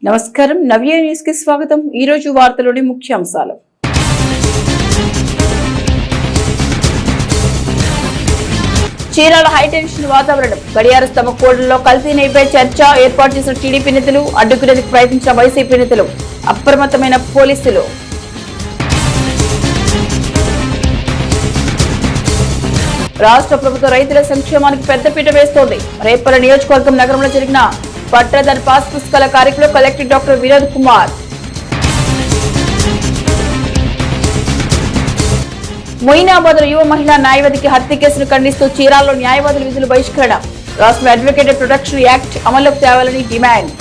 నమస్కారం నవ్య న్యూస్ కి స్వాగతం। ఈ రోజు వార్తలోని ముఖ్యాంశాలు। చీరాల హైటెన్షన్ వాతావరణం, గడియార స్తంభ కోడల్లో కల్తీ నెయ్యిపై చర్చ, ఏర్పాటు చేసిన టీడీపీ నేతలు, అడ్డుకునేందుకు ప్రయత్నించిన వైసీపీ నేతలు, అప్రమత్తమైన పోలీసులు। రాష్ట్ర ప్రభుత్వం రైతుల సంక్షేమానికి పెద్దపీట వేస్తోంది। రేపల్ల నియోజకవర్గం నగరంలో జరిగిన పట్టాదారు పాస్ పుస్తకాల కార్యక్రమంలో కలెక్టర్ డాక్టర్ వినోద్ కుమార్। మొయినాబాద్ యువ మహిళా న్యాయవాదికి హత్య కేసును ఖండిస్తూ చీరాలలో న్యాయవాదుల విధులు బహిష్కరణ, రాష్ట్ర అడ్వకేట్ ప్రొటెక్షన్ యాక్ట్ అమల్లోకి తేవాలని డిమాండ్।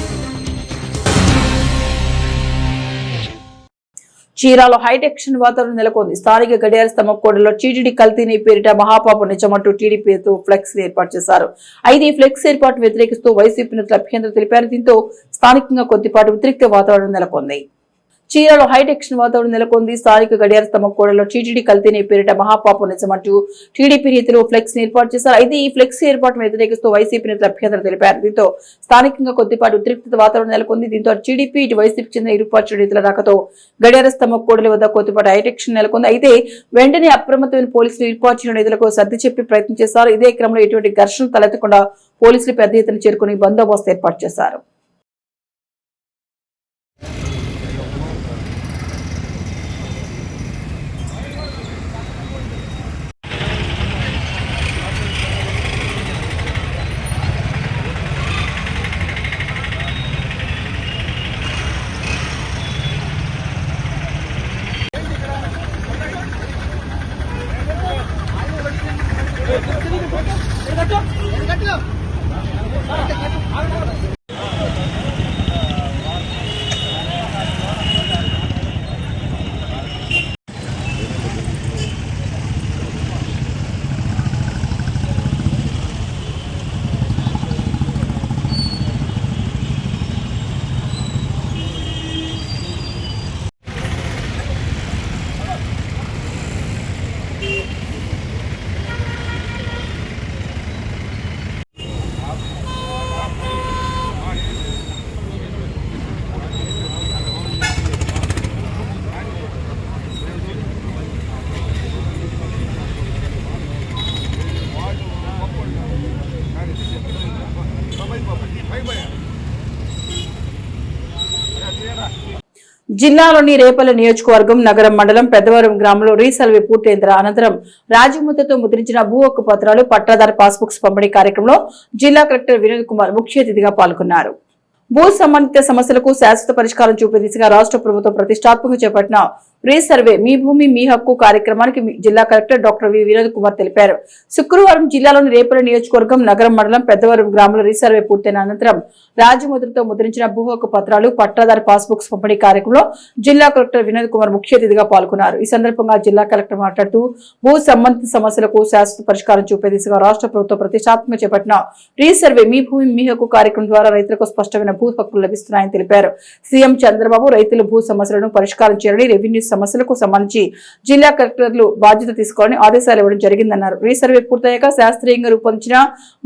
చీరాలో హైటెన్షన్ వాతావరణం నెలకొంది। స్థానిక గడియార స్తంభ కోడలో టీటీడీ కల్తీని పేరిట మహాపాపం నిజమంటూ టీడీపీతో ఫ్లెక్స్ ఏర్పాటు చేశారు। అయితే ఈ ఫ్లెక్స్ ఏర్పాటు వ్యతిరేకిస్తూ వైసీపీ నేతలు అభ్యంతరం తెలిపారు। దీంతో స్థానికంగా కొద్దిపాటి ఉద్రిక్త వాతావరణం నెలకొంది। చీరాలో హైటెన్షన్ వాతావరణం నెలకొంది। స్థానిక గడియార స్తంభ కోడలో టీటీడీ కల్తీని పేరిట మహాపాపం నిజమంటూ టీడీపీ నేతలు ఫ్లెక్స్ ఏర్పాటు చేశారు। అయితే ఈ ఫ్లెక్స్ ఏర్పాటును వ్యతిరేకిస్తూ వైసీపీ నేతలు అభ్యంతరం తెలిపారు। దీంతో స్థానికంగా కొద్దిపాటి ఉద్రిక్త వాతావరణం నెలకొంది। దీంతో టీడీపీ ఇటు వైసీపీకి చెందిన ఇరు పార్టీల నేతల రాకతో గడియార స్తంభ కోడలి వద్ద కొద్దిపాటి హైటెన్షన్ నెలకొంది। అయితే వెంటనే అప్రమత్తమైన పోలీసులు ఇరు పార్టీల నేతలకు సర్ది చెప్పి ప్రయత్నం చేశారు। ఇదే క్రమంలో ఎటువంటి ఘర్షణలు తలెత్తకుండా పోలీసులు పెద్ద ఎత్తున చేరుకుని బందోబస్తు ఏర్పాటు చేశారు। జిల్లాలోని రేపల్ల నియోజకవర్గం నగరం మండలం పెద్దవరం గ్రామంలో రీసర్వే పూర్తయిన అనంతరం రాజముద్రతో ముద్రించిన భూ హక్కు పత్రాలు, పట్టాదారు పాస్బుక్స్ పంపిణీ కార్యక్రమంలో జిల్లా కలెక్టర్ వినోద్ కుమార్ ముఖ్య అతిథిగా పాల్గొన్నారు। భూ సంబంధిత సమస్యలకు శాశ్వత పరిష్కారం చూపే దిశగా రాష్ట్ర ప్రభుత్వం ప్రతిష్టాత్మకంగా చేపట్టిన రీసర్వే మీ భూమి మీ హక్కు కార్యక్రమానికి జిల్లా కలెక్టర్ డాక్టర్ వినోద్ కుమార్ తెలిపారు। శుక్రవారం జిల్లాలోని రేపల్ల నియోజకవర్గం నగరం మండలం పెద్దవరం గ్రామంలో రీసర్వే పూర్తయిన అనంతరం రాజముద్రతో ముద్రించిన భూ హక్కు పత్రాలు, పట్టాదారు పాస్బుక్స్ పంపిణీ కార్యక్రమంలో జిల్లా కలెక్టర్ వినోద్ కుమార్ ముఖ్య అతిథిగా పాల్గొన్నారు। ఈ సందర్భంగా జిల్లా కలెక్టర్ మాట్లాడుతూ భూ సంబంధిత సమస్యలకు శాశ్వత పరిష్కారం చూపే దిశగా రాష్ట్ర ప్రభుత్వం ప్రతిష్టాత్మకంగా చేపట్టిన రీసర్వే మీ భూమి మీ హక్కు కార్యక్రమం ద్వారా రైతులకు స్పష్టమైన భూ హక్కులు లభిస్తున్నాయని తెలిపారు। సీఎం చంద్రబాబు రైతుల భూ సమస్యలను పరిష్కారం చేయాలని, రెవెన్యూ సమస్యలకు సంబంధించి జిల్లా కలెక్టర్లు బాధ్యత తీసుకోవాలని ఆదేశాలు ఇవ్వడం జరిగిందన్నారు। రీసర్వే పూర్తయ్యాక శాస్త్రీయంగా రూపొందించిన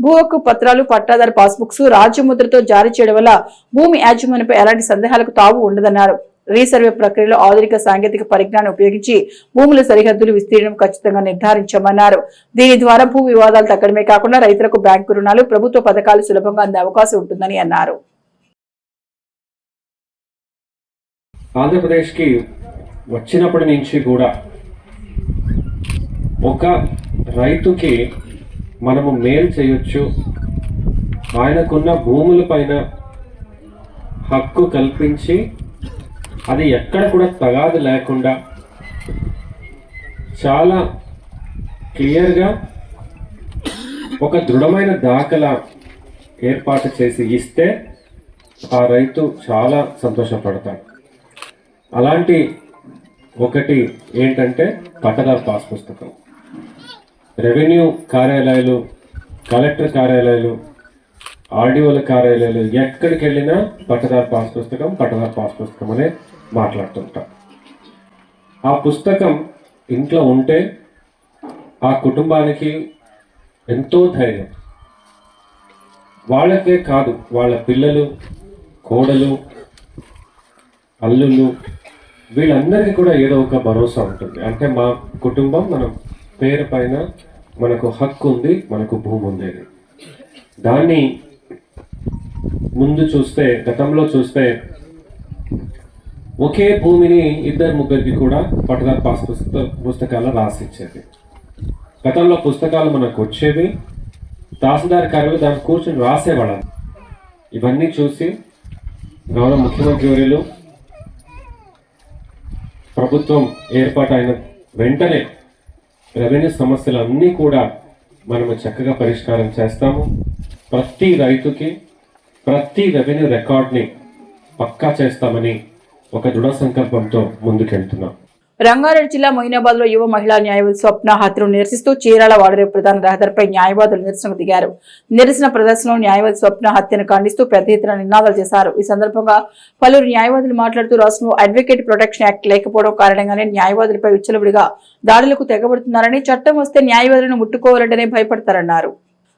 భూ హక్కు పత్రాలు, పట్టాదారు పాస్బుక్స్ రాజ్యముద్రతో జారీ చేయడం వల్ల భూమి యాజమాన్యంపై ఎలాంటి సందేహాలకు తావు ఉండదన్నారు। రీసర్వే ప్రక్రియలో ఆధునిక సాంకేతిక పరిజ్ఞానం ఉపయోగించి భూముల సరిహద్దులు విస్తీర్ణం ఖచ్చితంగా నిర్ధారించామన్నారు। దీని ద్వారా భూ వివాదాలు తగ్గడమే కాకుండా రైతులకు బ్యాంకు రుణాలు, ప్రభుత్వ పథకాలు సులభంగా అందే అవకాశం ఉంటుందని అన్నారు। ఆంధ్రప్రదేశ్కి వచ్చినప్పటి నుంచి కూడా ఒక రైతుకి మనము మేలు చేయొచ్చు, ఆయనకున్న భూముల పైన హక్కు కల్పించి అది ఎక్కడ కూడా తగాదు లేకుండా చాలా క్లియర్గా ఒక దృఢమైన దాఖలా ఏర్పాటు చేసి ఇస్తే ఆ రైతు చాలా సంతోషపడతాడు। అలాంటి ఒకటి ఏంటంటే పట్టాదారు పాస్ పుస్తకం। రెవెన్యూ కార్యాలయాలు, కలెక్టర్ కార్యాలయాలు, ఆర్డీఓల కార్యాలయాలు ఎక్కడికి వెళ్ళినా పట్టాదారు పాస్ పుస్తకం అనే మాట్లాడుతుంటాం। ఆ పుస్తకం ఇంట్లో ఉంటే ఆ కుటుంబానికి ఎంతో ధైర్యం, వాళ్ళకే కాదు వాళ్ళ పిల్లలు, కోడలు, అల్లుళ్ళు, వీళ్ళందరికీ కూడా ఏదో ఒక భరోసా ఉంటుంది. అంటే మా కుటుంబం మన పేరు పైన మనకు హక్కు ఉంది, మనకు భూమి ఉంది. దాన్ని ముందు చూస్తే, గతంలో చూస్తే ఒకే భూమిని ఇద్దరు ముగ్గురికి కూడా పట్టదారు పాస్ పుస్తకాలు రాసిచ్చేది. గతంలో పుస్తకాలు మనకు వచ్చేవి, తహసీల్దార్ గారు దాన్ని కూర్చొని రాసేవాళ్ళం. ఇవన్నీ చూసి గౌరవ ముఖ్యమంత్రి వర్యులు ప్రభుత్వం ఏర్పాటైన వెంటనే రెవెన్యూ సమస్యలన్నీ కూడా మనము చక్కగా పరిష్కారం చేస్తాము. ప్రతి రైతుకి ప్రతి రెవెన్యూ రికార్డ్ని పక్కా చేస్తామని ఒక దృఢ సంకల్పంతో ముందుకెళ్తున్నాం. రంగారెడ్డి జిల్లా మొయినాబాద్ లో యువ మహిళా న్యాయవాది స్వప్న హత్యను నిరసిస్తూ చీరాల వాడరేవు ప్రధాన రహదారిపై న్యాయవాదులు నిరసనకు దిగారు. నిరసన ప్రదర్శనలో న్యాయవాది స్వప్న హత్యను ఖండిస్తూ పెద్ద ఎత్తున నినాదాలు చేశారు. ఈ సందర్భంగా పలువురు న్యాయవాదులు మాట్లాడుతూ రాష్ట్రంలో అడ్వకేట్ ప్రొటెక్షన్ యాక్ట్ లేకపోవడం కారణంగానే న్యాయవాదులపై విచ్చలవిడిగా దాడులకు తెగబడుతున్నారని, చట్టం వస్తే న్యాయవాదులను ముట్టుకోవాలంటేనే భయపడతారన్నారు.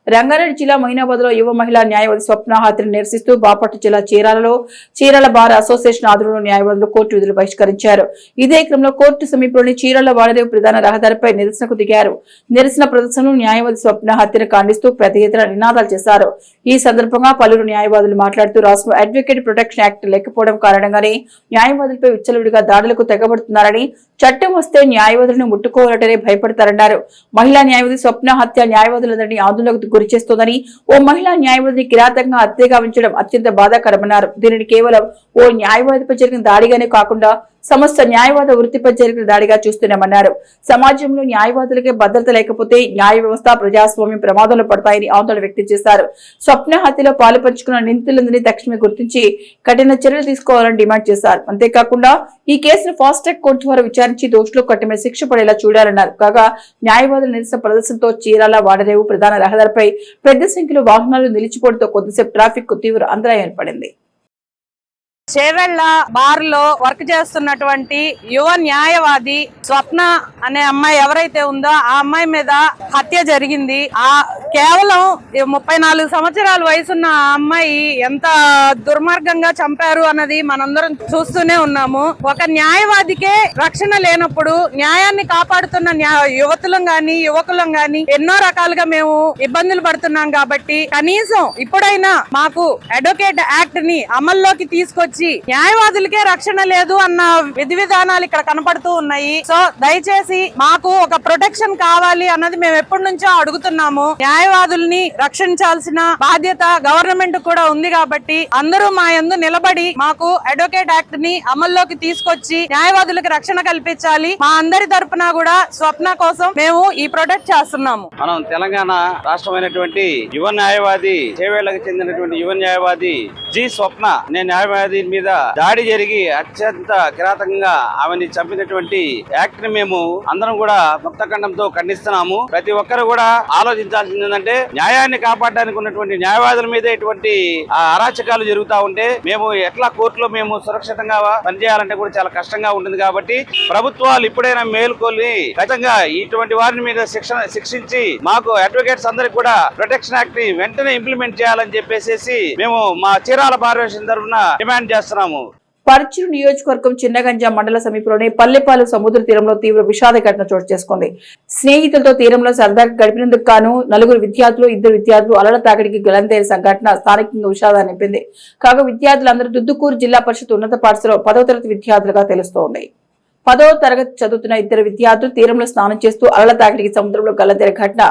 రంగారెడ్డి జిల్లా మొయినాబాద్ లో యువ మహిళా న్యాయవాది స్వప్న హత్యను నిరసిస్తూ బాపట్ల జిల్లా చీరాలలో చీరాల బార్ అసోసియేషన్ ఆధ్వర్యంలో న్యాయవాదులు కోర్టు విధులు బహిష్కరించారు. ఇదే క్రమంలో కోర్టు సమీపంలోని చీరాల వాడరేవు ప్రధాన రహదారిపై నిరసనకు దిగారు. నిరసన ప్రదర్శనను న్యాయవాది స్వప్న హత్యను ఖండిస్తూ పెద్ద ఎత్తున నినాదాలు చేశారు. ఈ సందర్భంగా పలువురు న్యాయవాదులు మాట్లాడుతూ రాష్ట్రంలో అడ్వకేట్ ప్రొటెక్షన్ యాక్ట్ లేకపోవడం కారణంగానే న్యాయవాదులపై విచ్చలవిడిగా దాడులకు తెగబడుతున్నారని, చట్టం వస్తే న్యాయవాదులను ముట్టుకోవాలంటేనే భయపడతారన్నారు. మహిళా న్యాయవాది స్వప్న హత్య న్యాయవాదులందరినీ ఆందోళనకు గురి చేస్తోందని, ఓ మహిళా న్యాయవాదిని కిరాతకంగా హత్యగా ఉంచడం అత్యంత బాధాకరమన్నారు. దీనిని కేవలం ఓ న్యాయవాదిపై జరిగిన దాడిగానే కాకుండా సమస్త న్యాయవాద వృత్తిపై జరిగిన దాడిగా చూస్తున్నామన్నారు. సమాజంలో న్యాయవాదులకే భద్రత లేకపోతే న్యాయ వ్యవస్థ, ప్రజాస్వామ్యం ప్రమాదంలో పడతాయని ఆందోళన వ్యక్తం చేశారు. స్వప్న హత్యలో పాలు పంచుకున్న నిందితులందరినీ తక్షణమే గుర్తించి కఠిన చర్యలు తీసుకోవాలని డిమాండ్ చేశారు. అంతేకాకుండా ఈ కేసును ఫాస్ట్ ట్రాక్ కోర్టు ద్వారా విచారించి దోషులకు కఠిన శిక్ష పడేలా చూడాలన్నారు. కాగా న్యాయవాదుల నిరసన ప్రదర్శనతో చీరాల వాడరేవు ప్రధాన రహదారిపై పెద్ద సంఖ్యలో వాహనాలు నిలిచిపోవడంతో కొద్దిసేపు ట్రాఫిక్ కు తీవ్ర అంతరాయం ఏర్పడింది. చేవెళ్ల బార్ లో వర్క్ చేస్తున్నటువంటి యువ న్యాయవాది స్వప్న అనే అమ్మాయి ఎవరైతే ఉందో ఆ అమ్మాయి మీద హత్య జరిగింది. ఆ కేవలం 34 సంవత్సరాల వయసున్న ఆ అమ్మాయి ఎంత దుర్మార్గంగా చంపారు అన్నది మనందరం చూస్తూనే ఉన్నాము. ఒక న్యాయవాదికే రక్షణ లేనప్పుడు న్యాయాన్ని కాపాడుతున్న యువతులం గాని యువకులం గాని ఎన్నో రకాలుగా మేము ఇబ్బందులు పడుతున్నాం. కాబట్టి కనీసం ఇప్పుడైనా మాకు అడ్వకేట్ యాక్ట్ ని అమల్లోకి తీసుకొచ్చి న్యాయవాదులకే రక్షణ లేదు అన్న విధి విధానాలు ఇక్కడ కనపడుతూ ఉన్నాయి. సో దయచేసి మాకు ఒక ప్రొటెక్షన్ కావాలి అన్నది మేము ఎప్పటి నుంచో అడుగుతున్నాము. న్యాయవాదుల్ని రక్షించాల్సిన బాధ్యత గవర్నమెంట్ కూడా ఉంది. కాబట్టి అందరూ మా యందు నిలబడి మాకు అడ్వకేట్ యాక్ట్ ని అమల్లోకి తీసుకొచ్చి న్యాయవాదులకు రక్షణ కల్పించాలి. మా అందరి తరపున కూడా స్వప్న కోసం మేము ఈ ప్రొటెక్ట్ చేస్తున్నాము. మనం తెలంగాణ రాష్ట్రమైనటువంటి యువ న్యాయవాది చేవేళ్లకు చెందినటువంటి యువ న్యాయవాది జి స్వప్న అనే న్యాయవాది మీద దాడి జరిగి అత్యంత కిరాతకంగా ఆమెని చంపినటువంటి యాక్ట్ ని మేము అందరం కూడా ముక్తఖండంతో ఖండిస్తున్నాము. ప్రతి ఒక్కరు కూడా ఆలోచించాల్సింది ఏంటంటే న్యాయాన్ని కాపాడడానికి ఉన్నటువంటి న్యాయవాదుల మీద ఇటువంటి అరాచకాలు జరుగుతూ ఉంటే మేము ఎట్లా కోర్టులో మేము సురక్షితంగా పనిచేయాలంటే కూడా చాలా కష్టంగా ఉంటుంది. కాబట్టి ప్రభుత్వాలు ఇప్పుడైనా మేలుకొని ఖచ్చితంగా ఇటువంటి వారిని మీద శిక్షించి మాకు అడ్వకేట్స్ అందరికి కూడా ప్రొటెక్షన్ యాక్ట్ ని వెంటనే ఇంప్లిమెంట్ చేయాలని చెప్పేసి మేము మా చీరాల భారతదేశం తరఫున డిమాండ్ చేస్తున్నాము. పర్చూరు నియోజకవర్గం చిన్నగంజాం మండల సమీపంలోని పల్లెపాలు సముద్ర తీరంలో తీవ్ర విషాద ఘటన చోటు చేసుకుంది. స్నేహితులతో తీరంలో సరదాగా గడిపినందుకు గాను 4 విద్యార్థులు 2 విద్యార్థులు అలల తాకిడికి గలంతేరిన సంఘటన స్థానికంగా విషాదాన్ని నింపింది. కాగా విద్యార్థులందరూ దుద్దుకూరు జిల్లా పరిషత్ ఉన్నత పాఠశాలలో 10వ తరగతి విద్యార్థులుగా తెలుస్తోంది. 10వ తరగతి చదువుతున్న 2 విద్యార్థులు తీరంలో స్నానం చేస్తూ అలల తాకిడికి సముద్రంలో గల్లంతైన ఘటన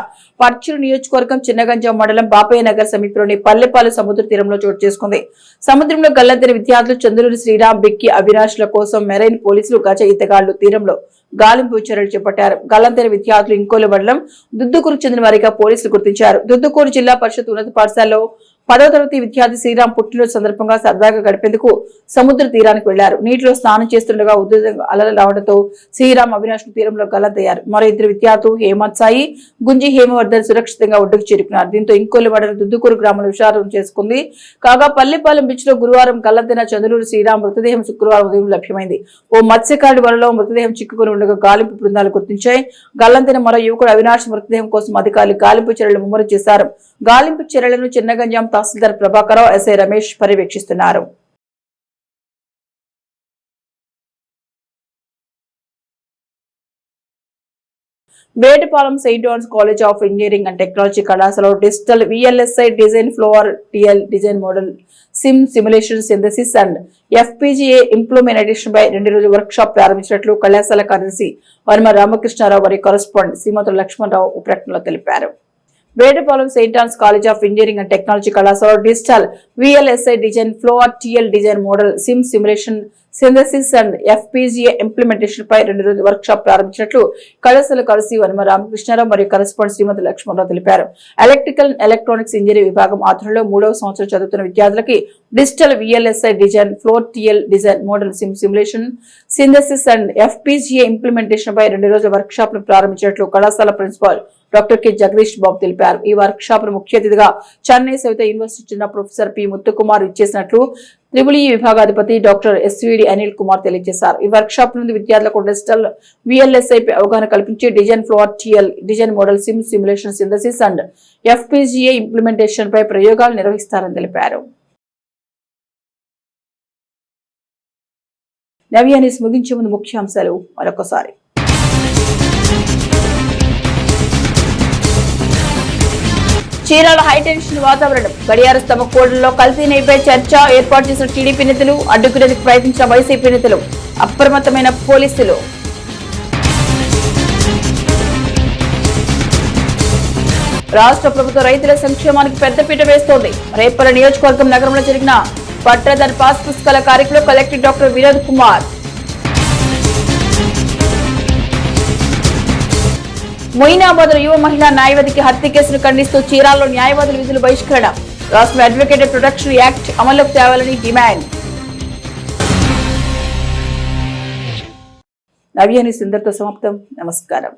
పర్చూరు నియోజకవర్గం చిన్నగంజాం మండలం బాపయ్య నగర్ సమీపంలోని పల్లెపాలు సముద్ర తీరంలో చోటు చేసుకుంది. సముద్రంలో గల్లంతైన విద్యార్థులు చంద్రూరి శ్రీరామ్, బిక్కి అవినాష్ ల కోసం మెరైన్ పోలీసులు గజ ఈతగాళ్లు తీరంలో గాలింపు చర్యలు చేపట్టారు. గల్లంతైన విద్యార్థులు ఇంకోలు మండలం దుద్దుకూరు చెందిన వారిగా పోలీసులు గుర్తించారు. దుద్దుకూరు జిల్లా పరిషత్ ఉన్నత పాఠశాలలో 10వ తరగతి విద్యార్థి శ్రీరామ్ పుట్టినరోజు సందర్భంగా సరదాగా గడిపేందుకు సముద్ర తీరానికి వెళ్లారు. నీటిలో స్నానం చేస్తుండగా ఉధృతంగా అలలు రావడంతో శ్రీరామ్, అవినాష్ తీరంలో గల్లంతయ్యారు. మరో 2 విద్యార్థులు హేమంత్ సాయి, గుంజి హేమవర్ధన్ సురక్షితంగా ఒడ్డుకు చేరుకున్నారు. దీంతో ఇంకోలు మండలం దుద్దుకూరు గ్రామంలో విషాదం చేసుకుంది. కాగా పల్లెపాలెం బీచ్ లో గురువారం గల్లంతైన చంద్రూరు శ్రీరామ్ మృతదేహం శుక్రవారం ఉదయం లభ్యమైంది. ఓ మత్స్యకారుడి వలలో మృతదేహం చిక్కుకుని ఉండగా గాలింపు బృందాలు గుర్తించాయి. గల్లంతైన మరో యువకుడు అవినాష్ మృతదేహం కోసం అధికారులు గాలింపు చర్యలు ముమ్మరం చేశారు. గాలింపు చర్యలను చిన్నగంజాం తహసీల్దార్ ప్రభాకరరావు, ఎస్ఐ రమేష్ పర్యవేక్షిస్తున్నారు. Vetapalem Saint John's College of Engineering and Technology కళాశాలలో digital VLSI design floor TL design model sim simulation synthesis and FPGA implementation పై 2 రోజుల వర్క్ షాప్ ప్రారంభించినట్లు కళాశాల కార్యదర్శి వర్మ రామకృష్ణారావు మరియు కరెస్పాండెంట్ శ్రీమతుల లక్ష్మణరావు ప్రకటనలో తెలిపారు. Vetapalem Saint John's College of Engineering and Technology కళాశాలలో digital VLSI design floor TL design model sim simulation synthesis and FPGA implementation పై 2 రోజుల వర్క్ షాప్ ప్రారంభించినట్లు కళాశాల కార్యదర్శి వర్మ రామకృష్ణారావు మరియు కరెస్పాండెంట్ శ్రీమతి లక్ష్మణరావు తెలిపారు. ఎలక్ట్రికల్ ఎలక్ట్రానిక్స్ ఇంజనీరింగ్ విభాగం ఆధ్వర్యంలో 3వ సంవత్సరం చదువుతున్న విద్యార్థులకి digital VLSI design floor TL design model sim simulation synthesis and FPGA implementation పై 2 రోజుల వర్క్ షాప్ ను ప్రారంభించినట్లు కళాశాల principal doctor K Jagadish Babu తెలిపారు. ఈ వర్క్ షాప్ ను ముఖ్య అతిథిగా చెన్నై సవిత యూనివర్సిటీ చెందిన ప్రొఫెసర్ పి ముత్తుకుమార్ ఇచ్చేసినట్లు EEE విభాగాధిపతి డాక్టర్ SVD అనిల్ కుమార్ తెలియజేశారు. ఈ వర్క్ షాప్ నుండి విద్యార్థులకు డిజిటల్ VLSI పై అవగాహన కల్పించి design floor TL design model sim simulation synthesis and FPGA implementation పై ప్రయోగాలు నిర్వహిస్తారని తెలిపారు. నవ్య న్యూస్ ముగించే ముందు ముఖ్యాంశాలు మరొకసారి. చీరాల హైటెన్షన్ వాతావరణం. గడియార స్తంభ కోడల్లో కల్తీ నెయ్యిపై చర్చ ఏర్పాటు చేసిన టీడీపీ నేతలు, అడ్డుకునేందుకు ప్రయత్నించిన వైసీపీ నేతలు, అప్రమత్తమైన పోలీసులు. రాష్ట్ర ప్రభుత్వం రైతుల సంక్షేమానికి పెద్దపీట వేస్తోంది. రేపల్ల నియోజకవర్గం నగరంలో జరిగిన పట్టాదారు పాస్ పుస్తకాల కార్యక్రమంలో కలెక్టర్ డాక్టర్ వినోద్ కుమార్. మొయినాబాద్ యువ మహిళా న్యాయవాదికి హత్య కేసును ఖండిస్తూ చీరాల్లో న్యాయవాదుల విధులు బహిష్కరణ. రాష్ట్ర అడ్వకేట్ ప్రొటెక్షన్ యాక్ట్ అమల్లోకి తేవాలని డిమాండ్. నవ్య న్యూస్ ఇంతటితో సమాప్తం. నమస్కారం.